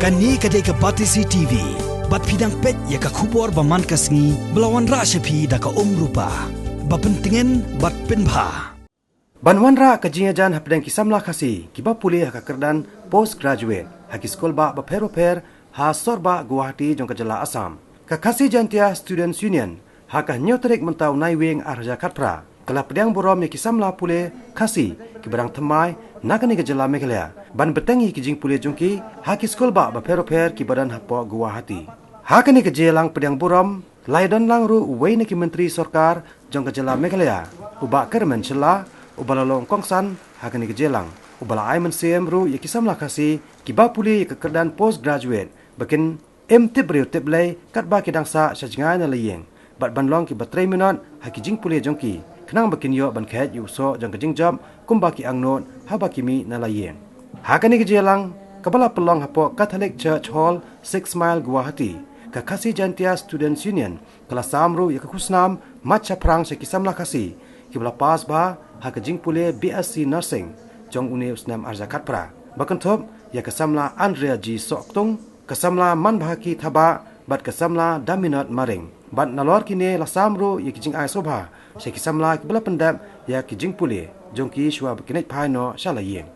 Kani kadai ke Batisi TV. Bat pidang pet ya ka kubor baman kasngi belawan ra sepi da ka rupa. Bapentingan bat penbha. Banwan ra ka jingajan hapdang kisamla khasi kiba puli ha ka kerdan postgraduate ha ki skol ba per ha sorba Guwahati jong ka jala Assam. Ka khasi jantia Students Union ha ka nyotrek mentau naiwing arja katpra. Kala pedang borom ya kisamla pule khasi ki barang thamai nakani ka jala Meghalaya. Ban betangi ki jing pule jongki ha ki skol ba per ki badan hapo Guwahati. Ha kani ka jelang pedang borom laidon lang ru uwei ni ki menteri sorkar jong ka jala Meghalaya. Uba kermen chela ubalalong kongsan ha kani ka jelang. Ubala aiman CM ru ya kisamla khasi ki ba pule ka kerdan postgraduate bakin tibriu tiblai kat ba ki dangsa sajngai na layeng. Bat banlong ki batrai minot ha ki jing pule jongki kenang bakin yo ban khet yu so jang ka jing job kumba ki angnot ha ba ki mi na layeng. Ha kani ka jelang kabala pelong hapo Catholic Church Hall 6 Mile Guwahati ka khasi jantia Students Union kala samru ya ka kusnam macha prang se kisamla khasi kibla pas ba ha ka jing pule BSc Nursing jong uni usnam arja katpra bakan thop ya ka samla Andrea G Soktung ka samla man bahaki thaba bat ka samla Daminot Maring bat nalor kine la samru ya ki jing ai sobha se kisamla kibla pendap ya ki jing pule jong ki shwa bakinet phaino shala yeng.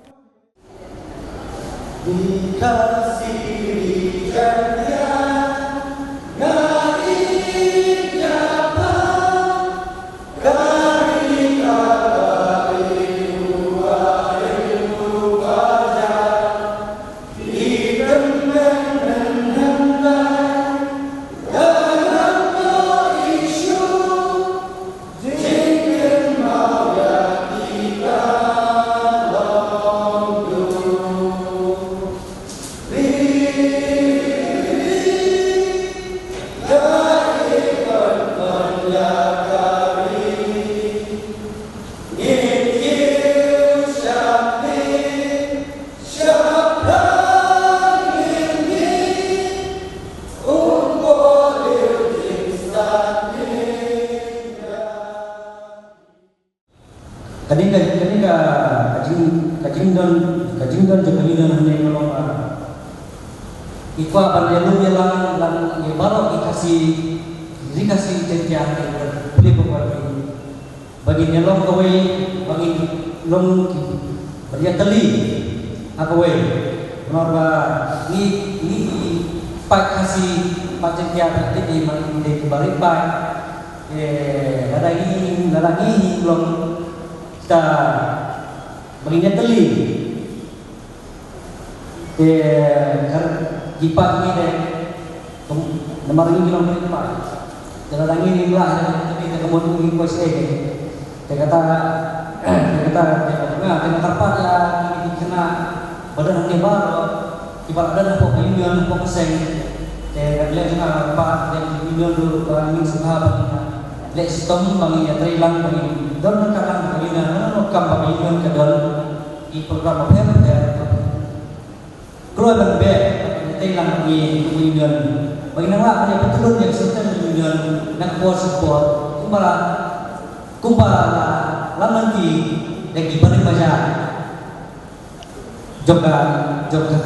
Kajingdan jekalinan hanya kalau ikwa banyalu yang lang baru dikasih janjian beli bagi nyelong kawai bagi long bagi teli akawai menurba ni pak kasih pak janjian di kembali pak ladagi long kita bagi teli jipat ni deh, nomor ini bilang berapa? Jalan lagi ni lah, tapi kita kemudian ini kuasa ini. Dia kata, kena terpat ya, ini kena badan yang baru, ibarat ada apa pilihan apa keseng. Dia bilang kena apa, dia pilihan dulu orang ini suka bagi, dia sistem bagi yang terilang bagi, don kadang pilihan, kam pilihan kedon di program apa ya? Keluar berbeza, tentang kemudian bagaimana ada betul yang sedang kemudian nak buat support, kumpara lama lagi lagi balik baca, juga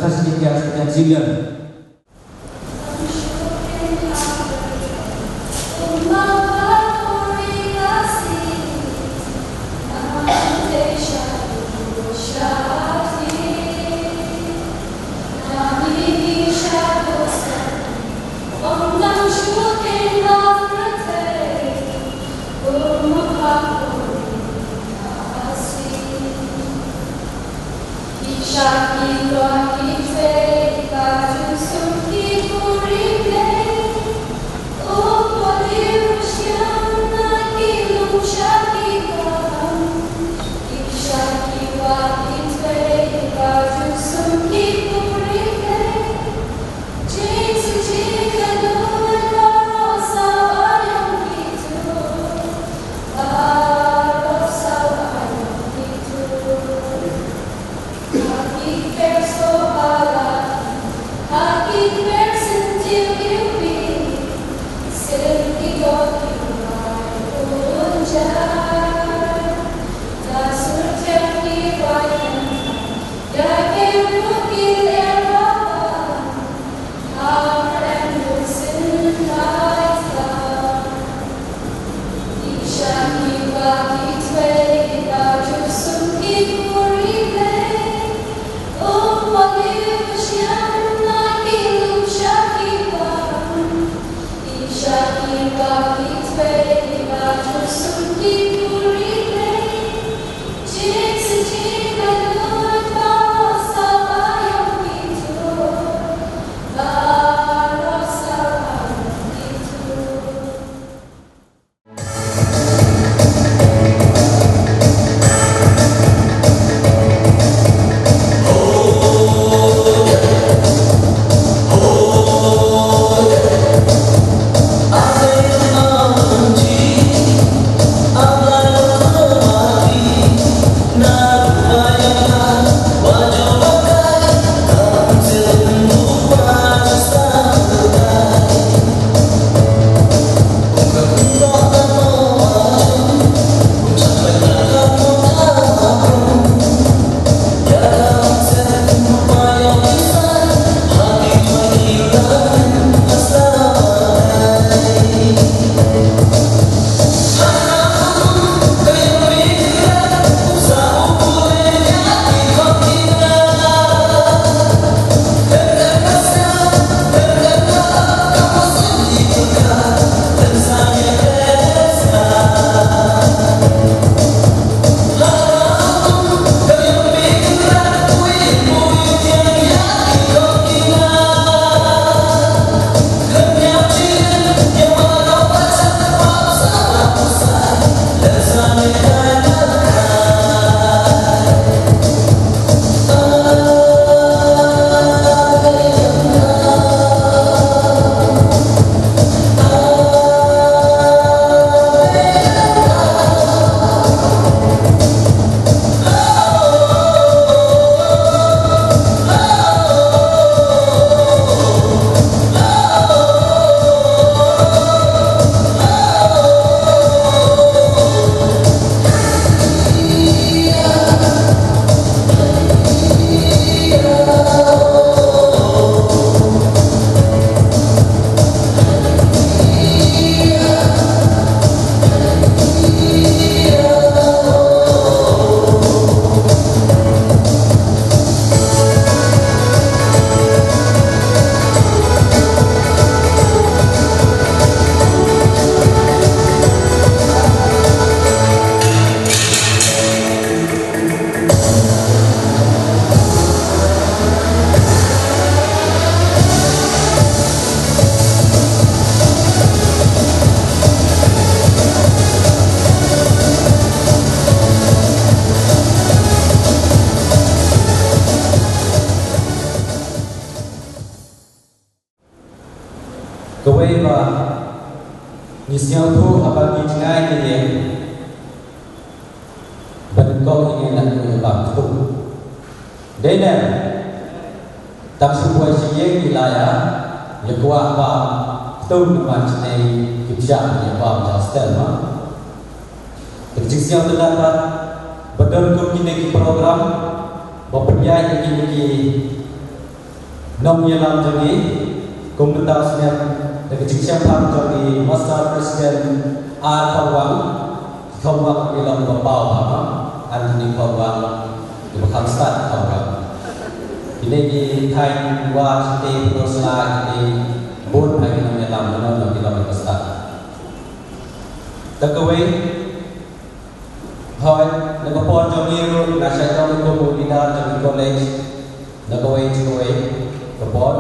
kasih dia dan senior. So Kawai ba ni siang tu apa di tengah ni berkau ingin nak berbab tu. Dena tak sebuah siang wilayah yang kuat ba tu macam ni kibjak yang ba macam stel ma. Terjadi siang tu dapat berdoa kini program berpergian kini nom yang jadi komunitas yang terjadi siang jadi Master Presiden Al-Fawang Fawang bilang berbau apa Anthony Fawang di Bakamstat Fawang ini di Thai Wah Siti Prosla ini Bun hari namanya dalam di Bakamstat terkawai Hai nagapon jamiru nasa jami komunidad jami college nagawai cikawai kapon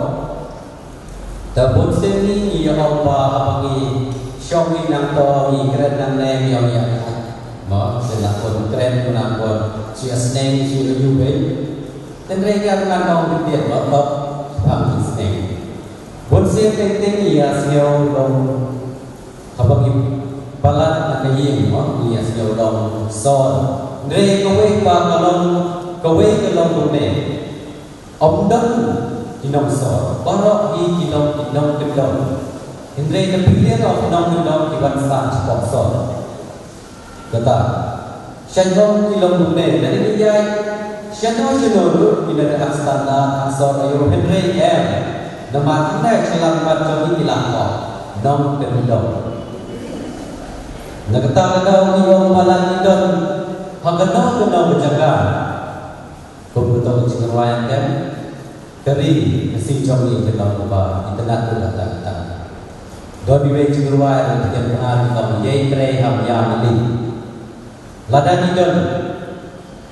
tabun seni iya apa abangi syomi nang to i keren nang neng yang ya ma selakon keren menakon si asneng si yube tenre ya nang kau bidiat ba pam sneng bun sen teng iya sio dong abangi balat nang yeng ma iya sio dong son dre kawai ba kalong kawai kalong ne om dong kinong so barok i kinong kendong Indra yang pilih of kinong kiban sa sponsor kata syandong kilong dune dari dia syandong syandong ina ada standar ansor ayo Indra em nama kita celang macam ini lah nong kendong nakata daw yung malang idon hagano kenong berjaga kumputo cikarwayan kan Kari mesti jomli kita ubah internet tu datang. Dodi we cingruai dan tiap hari kita yai tre ham ya mali. Ladani don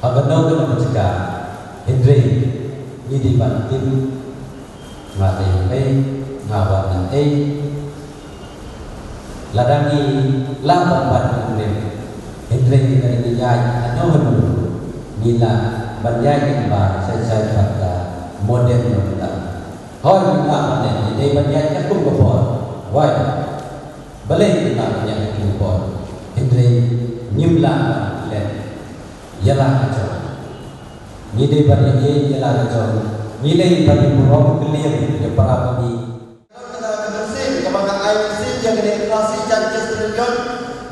agano tu macam Hendri ini di bantin mati pe ngawan pe ladani lawan ban Hendri dari yai ano nila banjai ba saya pada modern kita. Hoi kita ni di banyak kita kumpul. Why? Balai kita banyak kumpul. Hendri nyumla le. Yalah kacau. Ni di banyak ye yalah kacau. Nilai bagi buruk keliru yang para kami. Kita kenal kebangan air mesin yang kena klasi judges triliun.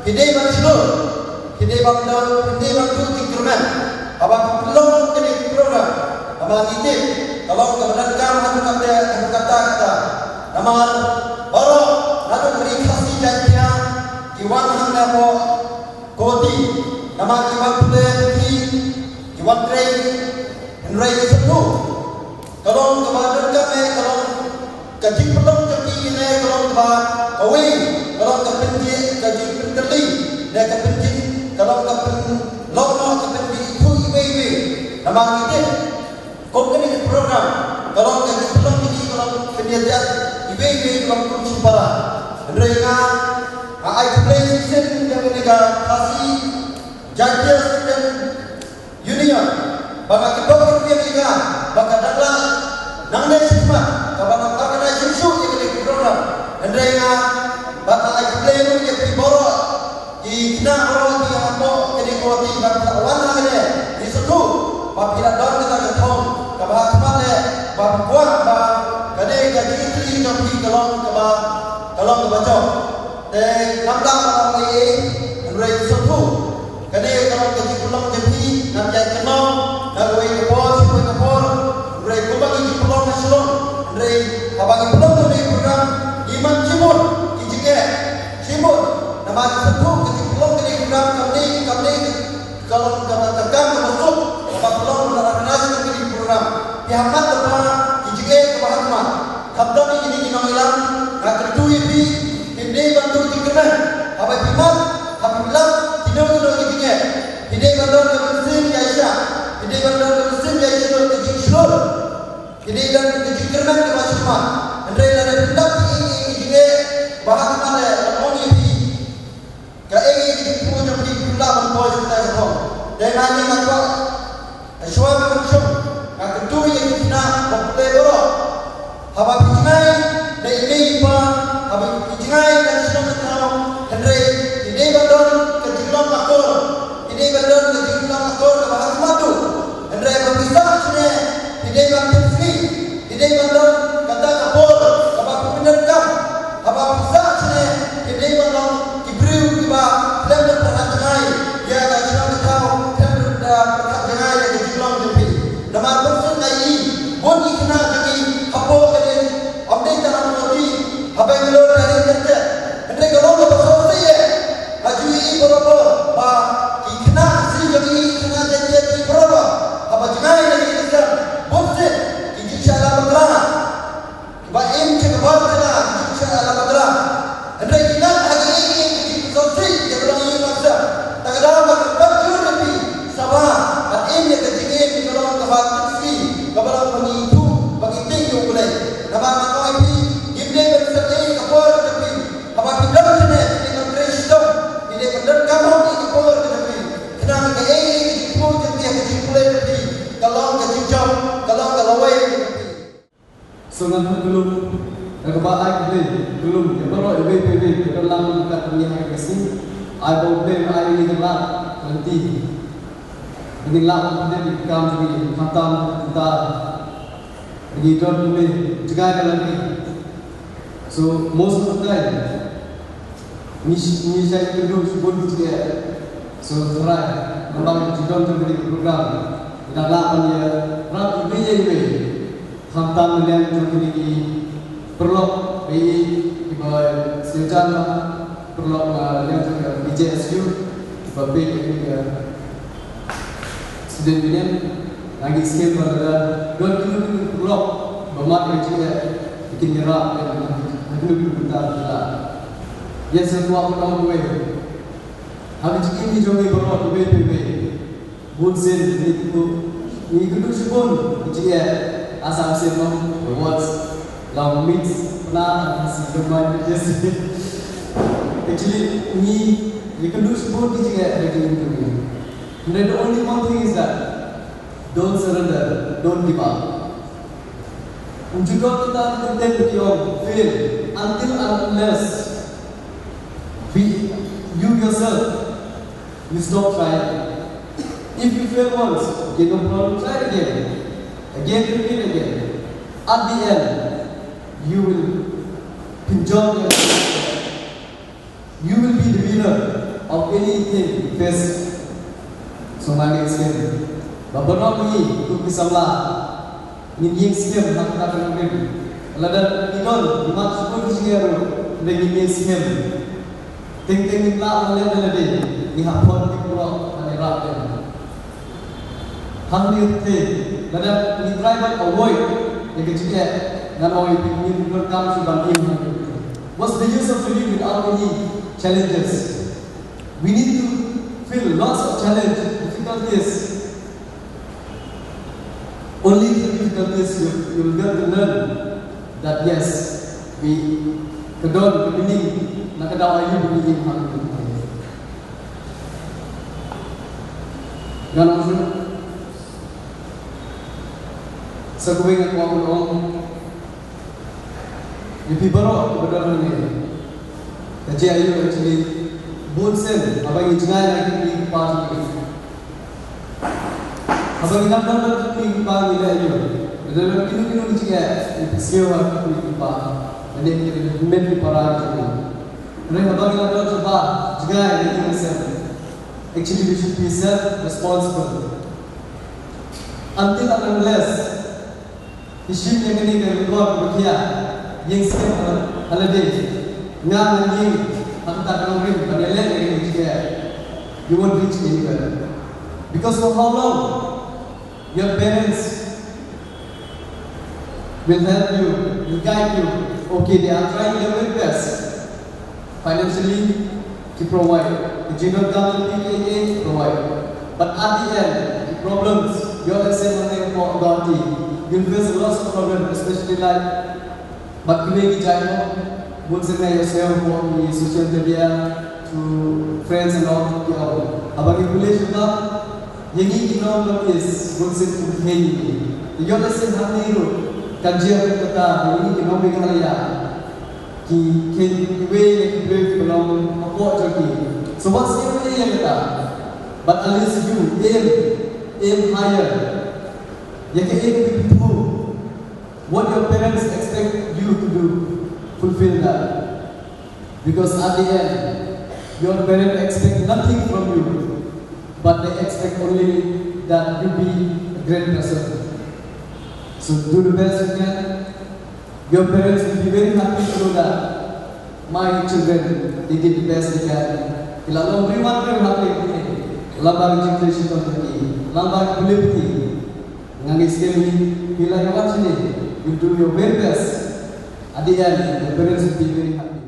Hidai maksud. Hidai bangdal. Hidai bangdu tingkirman. Abang belum kena program. Abang itip. Kalau kebenaran kata kita, nama baru lalu beri kasih janjinya Iwan hanya po kodi, nama Iwan Putri, Iwan Trey, Henry Sepu. Kalau kebenaran kami, kalau kaji pelong kaji ini, kalau kawi, kalau kepenji kaji penteli, dia kepenji, kalau kepenlong kepenji itu ibu, nama kita. Kompeni program kalau kita belum ini kalau penyediaan IBB kalau kursi para mereka season yang mereka kasih judges dan union bagi kita mereka bagi data nangde semua kalau kita ada isu yang ini program mereka bagi IBB yang diboro di kita boro di apa jadi kuati bagi awan ada di situ apabila dalam kita ketong kabah kemana bah kuat bah kadai gaji istri kami kalau kebaca dan nampak orang lain mereka sepuh kadai kalau gaji pulang jadi nampak kenal nak wei kepor siapa kepor mereka bagi pulang nasional mereka bagi pulang dari program iman cibur kijike cibur nama sepuh gaji pulang dari program kami kalau tekan masuk apa pulang menerapkan dari program pihak mana kijike kebahagiaan kapten ini kita hilang nak kedui bi ini bantu dikemen apa iman apa bilang tidak ada kijike ini bantu mesin Aisyah ini bantu mesin Aisyah kijik seluruh ini dan kijik kemen kebahagiaan anda ada pindah kijike bahagian orang ini kaya ini punya pindah membuat kita kau dengan ini apa suami macam nak kedui yang kita nak berpelai haba pinai dari ini pa haba bandar kata kapol kaba pimpinan kam kaba pusat sini kini bandar kibriu kiba klem dan perhatian ya dah jelang tahu klem dan perhatian yang dijulang jepi nama bersun nai bon ikna jadi hapo kali update dalam noti apa yang lo dari kerja hendra kalau lo bersama saya laju ini berapa pa ikna si jadi ikna jadi berapa apa jenai lagi kerja bonsen inshallah badra ba em ke badra inshallah badra hendra ikna hari ini bersama dia berang ini maksa tak ada berjur lebih sabah dan em yang ketiga di dalam tempat tinggi kepada penipu bagi tinggi mulai nama nama ini gimana bersertai kapal tapi apa kita sini dengan Kristus ini benar kamu ini kapal tapi kenapa ke ini pun jadi kecil mulai tapi kalau kecil jam kalau kalawai sungan belum kebaik belum baru BPB dalam dekat dunia kasih I problem I ini gelap nanti ini gelap nanti kam di khatam kita ini job boleh juga dalam ni so most of the time ni saya kedua sebut dia so try memang juga terjadi program dalam dia rat ini khatam yang terjadi perlu bagi sejarah perlu yang terjadi BJSU bagi student union lagi skip pada 2 blok bermak juga bikin gerak dan hidup bentar juga. Ya semua orang gue. Habis ini juga berbuat BPB. Bunsen itu ini kedua sebun juga asal sebelum berbuat lawan mix pernah si bermain jadi. Actually ini kedua sebun juga ada di ini. And the only one thing is that don't surrender, don't give up. Juga kita content with your fail until unless you yourself you stop trying. If you fail once, okay, no problem, try again. Again, repeat again. At the end, you will enjoy your life. You will be the winner of anything you face. So mari sekali, beberapa ni tu kisahlah ni yang siap nak kita kenal. Ladan idol dimak sebut siapa dengan ni siap. Ting-ting ni lah oleh lagi ni hapon di pulau daerah dia. Hamil te, ladan ni driver avoid yang kecil dan orang ini berkam sudah ini. What's the use of living without any challenges? We need to feel lots of challenge. Difficulties. Only the difficulties you will get to learn that yes, we kedon beginning nak ada ayu beginning hal ini. Jangan lupa sebagai orang lebih baru benar ni. Jadi ayu actually bunsen apa yang jenai lagi di pas ini. Abang kita dapat klik pagi lagi. Dalam kini juga sewa klik pagi. Jadi kita mesti parah juga. Mereka abang kita coba juga ini self. Actually we should be self responsible. Until unless isim yang ini kan luar berkia yang sekarang holiday ngan yang aku tak tahu ni pada lain ini juga you won't reach anywhere. Because for how long? Your parents will help you, will guide you. Okay, they are trying their very best financially to provide. The general government PKA provide. But at the end, the problems, your assessment for authority, you'll face lots of problems, especially like but today China would say yourself on the social media to friends and all. About regulation yang ini problem is bukan ini. Ia adalah sehari itu kajian kata ini kita boleh kaya. Ki way belum apa jadi. So what's the way yang kata? But at least you aim higher. Yang aim itu what your parents expect you to do, fulfill that. Because at the end, your parents expect nothing from you, but they expect only that you be a great person. So do the best you can. Your parents will be very happy to know that my children, they did the best they can. Kalau beri makan happy ini, lambat generation terjadi, lambat kulit ngangis kami, bila yang macam ni, you do your very best. At the end, your parents will be very happy.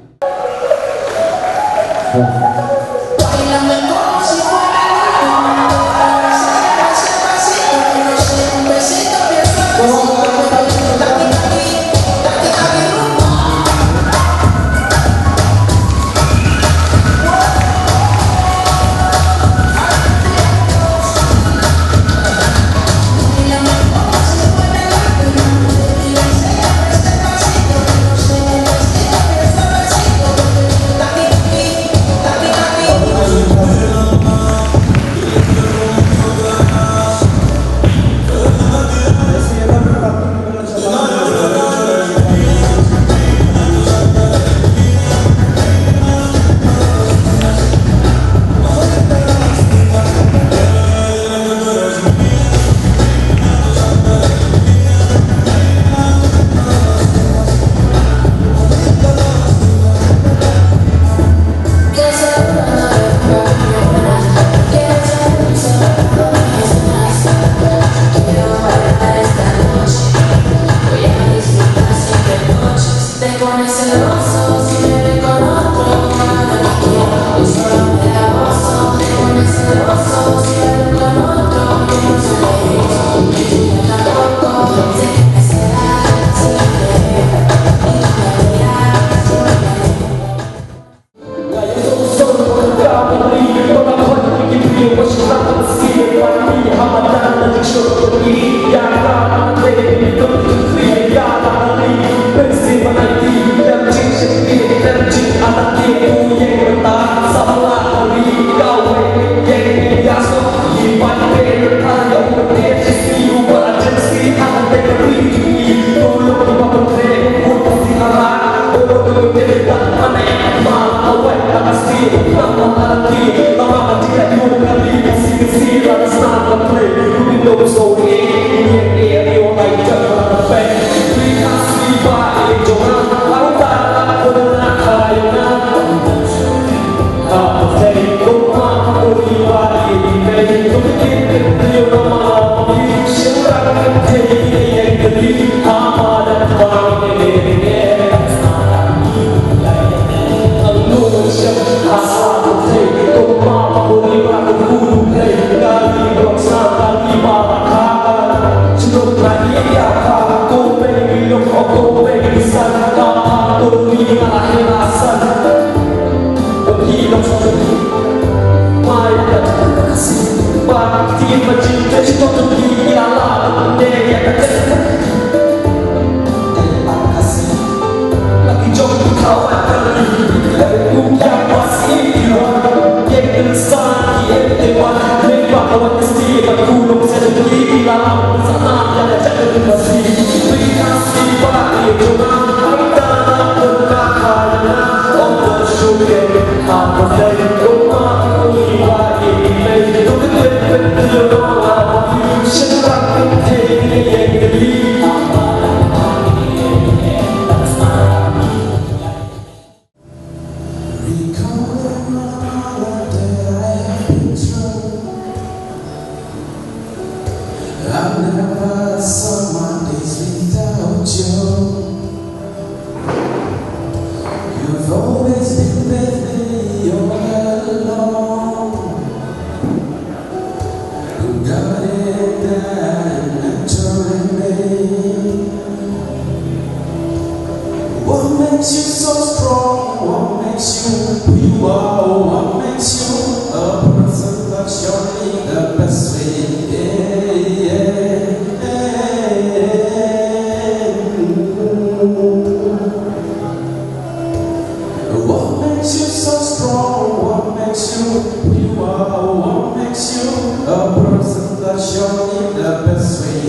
Show me the best way.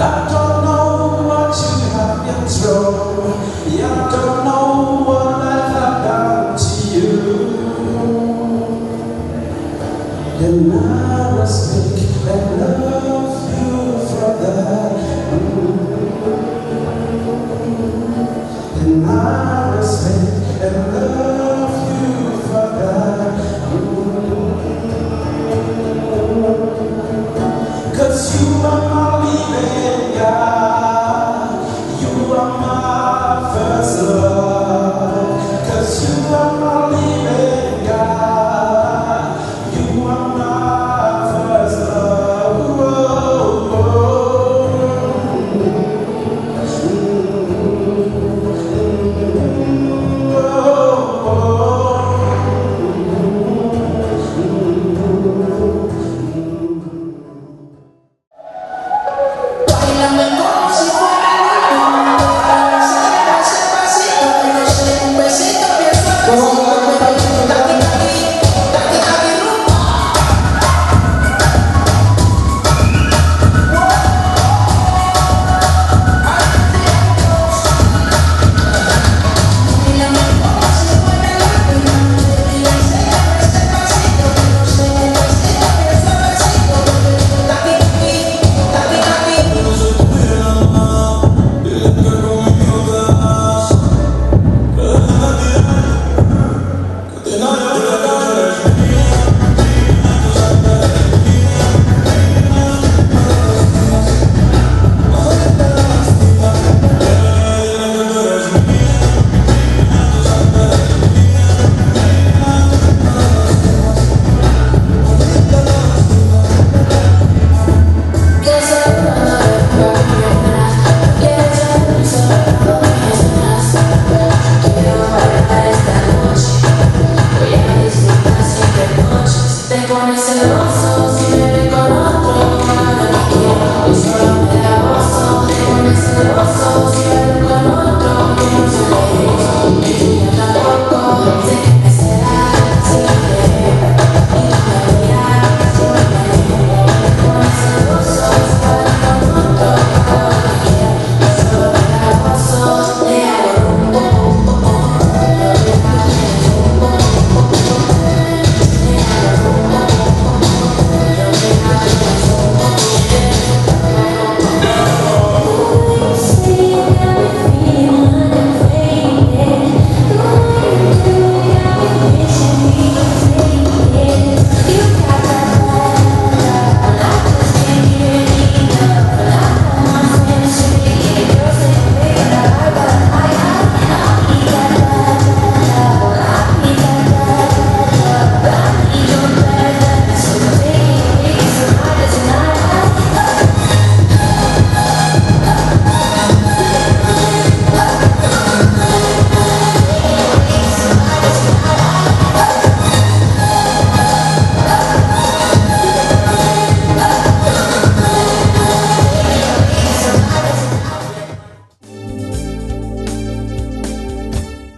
Ganjol